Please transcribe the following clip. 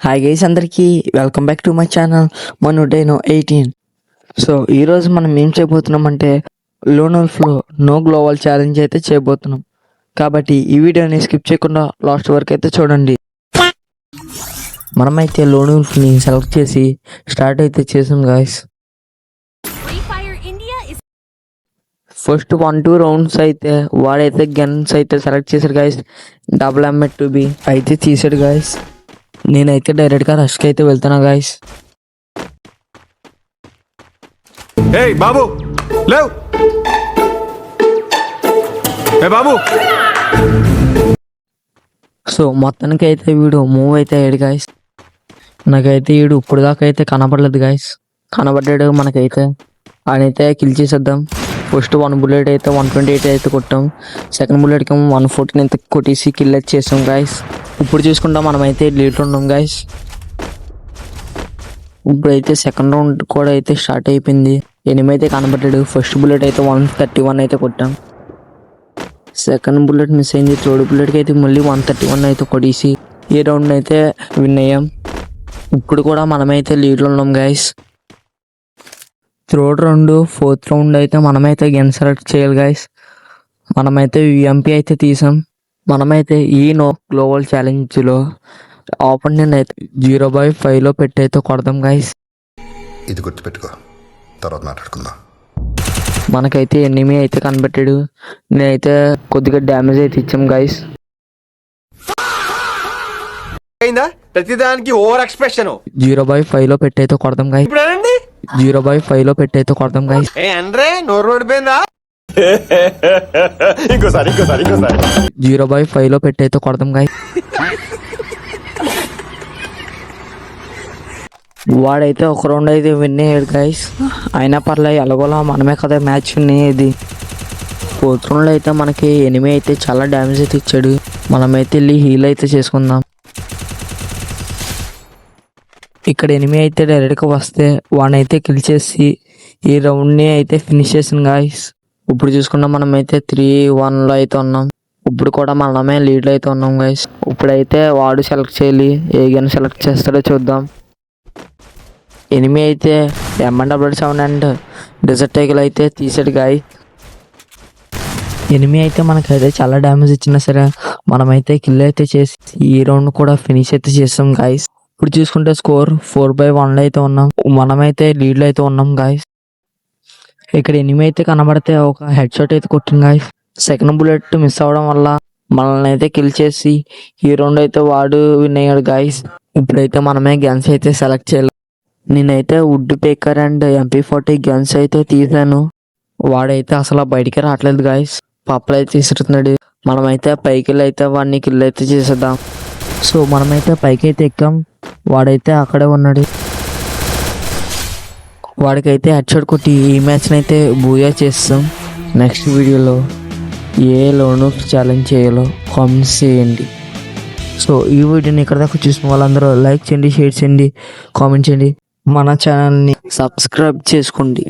Hi guys, అందరికీ welcome back to my channel మనుడైనో 18. So ఈరోజు మనం ఏం చేయబోతున్నామంటే లోన్ ఉల్ఫ్లో నో గ్లోబల్ ఛాలెంజ్ అయితే చేయబోతున్నాం. కాబట్టి ఈ వీడియోని స్కిప్ చేయకుండా లాస్ట్ వరకు అయితే చూడండి. మనమైతే లోన్ ఉల్ఫ్ని సెలెక్ట్ చేసి స్టార్ట్ అయితే చేసాం గాయస్. ఫస్ట్ 1-2 రౌండ్స్ అయితే వాడైతే గన్స్ అయితే సెలెక్ట్ చేశాడు గాయస్. డబుల్ M2B అయితే తీసాడు గాయస్. నేనైతే డైరెక్ట్గా రష్కి అయితే వెళ్తున్నా గాయస్. బాబు లేవ్ బాబు. సో మొత్తానికి అయితే వీడు మూవ్ అయితే అయ్యాడు గాయస్. నాకైతే వీడు ఇప్పుడు దాకా అయితే కనపడలేదు గాయస్. కనబడ్డాడు మనకైతే. ఆయనైతే కిల్ చేసేద్దాం. ఫస్ట్ 1 బుల్లెట్ అయితే 128 అయితే కొట్టాం. సెకండ్ బుల్లెట్కి 114 అయితే కొట్టేసి కిల్ అయితే చేసాం గాయస్. ఇప్పుడు చూసుకుంటాం మనమైతే లీడ్లో ఉన్నాం గాయస్. ఇప్పుడైతే సెకండ్ రౌండ్ కూడా అయితే స్టార్ట్ అయిపోయింది. ఎనిమిది అయితే కనబడ్డాడు. ఫస్ట్ బుల్లెట్ అయితే 131 అయితే కొట్టాం. సెకండ్ బుల్లెట్ మిస్ అయింది. థర్డ్ బుల్లెట్కి అయితే మళ్ళీ 131 అయితే కొట్టేసి ఈ రౌండ్ అయితే విన్ అయ్యాం. ఇప్పుడు కూడా మనమైతే లీడ్లో ఉన్నాం guys. Third round fourth round అయితే మనమైతే గన్ సెలెక్ట్ చేయాలి గాయస్. మనమైతే UMP అయితే తీసాం. మనమైతే ఈ నో గ్లోబల్ ఛాలెంజ్లో ఆపొనెంట్ అయితే 0/5లో పెట్టి అయితే కొడదాం గాయస్. ఇది గుర్తుపెట్టుకో, తర్వాత మాట్లాడుకుందాం. మనకైతే ఎనిమి అయితే కనిపెట్టాడు. నేనైతే కొద్దిగా డ్యామేజ్ అయితే ఇచ్చాం గాయస్. ప్రతిదానికి ఓవర్ ఎక్స్ప్రెషన్. 0/5లో పెట్టి అయితే కొడదాం గాయస్. 0/5లో పెట్టి అయితే కొడదాం గాయస్. నోరు ఓడిపోయిందా? ఇంకోసారి 0/5లో పెట్టి అయితే కొడదాం గాయస్. వాడైతే ఒక రౌండ్ అయితే విన్ అయ్యాడు గాయస్. అయినా పర్లేదు, ఎలాగోలా మనమే కదా మ్యాచ్ వినేది. ఫోర్త్ రౌండ్లో అయితే మనకి ఎనిమి అయితే చాలా డ్యామేజ్ అయితే ఇచ్చాడు. మనమైతే వెళ్ళి హీల్ అయితే చేసుకుందాం. ఇక్కడ ఎనిమి అయితే డైరెక్ట్గా వస్తే వాడినైతే కిల్ చేసి ఈ రౌండ్ని అయితే ఫినిష్ చేసాను గాయస్. ఇప్పుడు చూసుకున్నాం మనమైతే 3-1లో అయితే ఉన్నాం. ఇప్పుడు కూడా మనమే లీడ్లో అయితే ఉన్నాం గాయస్. ఇప్పుడైతే వాడు సెలెక్ట్ చేయాలి. ఏ గన్ సెలెక్ట్ చేస్తాడో చూద్దాం. ఎనిమి అయితే M7 అండ్ డెజర్ట్ టైగర్ అయితే తీసాడు గాయస్. ఎనిమి అయితే మనకైతే చాలా డ్యామేజ్ ఇచ్చినా సరే మనమైతే కిల్ అయితే చేసి ఈ రౌండ్ కూడా ఫినిష్ అయితే చేస్తాం గాయస్. ఇప్పుడు చూసుకుంటే స్కోర్ 4/1లో అయితే ఉన్నాం. మనమైతే లీడ్లో అయితే ఉన్నాం గాయస్. ఇక్కడ ఎనిమి అయితే కనబడితే ఒక హెడ్ షాట్ అయితే కొట్టింది గాయస్. సెకండ్ బుల్లెట్ మిస్ అవ్వడం వల్ల మనల్ని అయితే కిల్ చేసి ఈ రౌండ్ అయితే వాడు విన్ అయ్యాడు గాయస్. ఇప్పుడైతే మనమే గన్స్ అయితే సెలెక్ట్ చేయాలి. నేనైతే would pecker and MP40 guns అయితే తీసాను. వాడైతే అసలు బయటికి రావట్లేదు గాయస్. పప్పులు అయితే తీసుకున్నాడు. మనమైతే పైకి వెళ్ళి అయితే వాడిని కిల్ అయితే చేసేద్దాం. సో మనమైతే పైకి అయితే ఎక్కాం. వాడైతే అక్కడే ఉన్నాడు. వాడికైతే హెడ్ షాట్ కొట్టి ఈ మ్యాచ్ని అయితే బూయా చేస్తాం. నెక్స్ట్ వీడియోలో ఏ లోను ఛాలెంజ్ చేయాలో కామెంట్స్ చేయండి. సో ఈ వీడియోని ఇక్కడ దాకా చూసిన వాళ్ళందరూ లైక్ చేయండి, షేర్ చేయండి, కామెంట్ చేయండి. మన ఛానల్ని సబ్స్క్రైబ్ చేసుకోండి.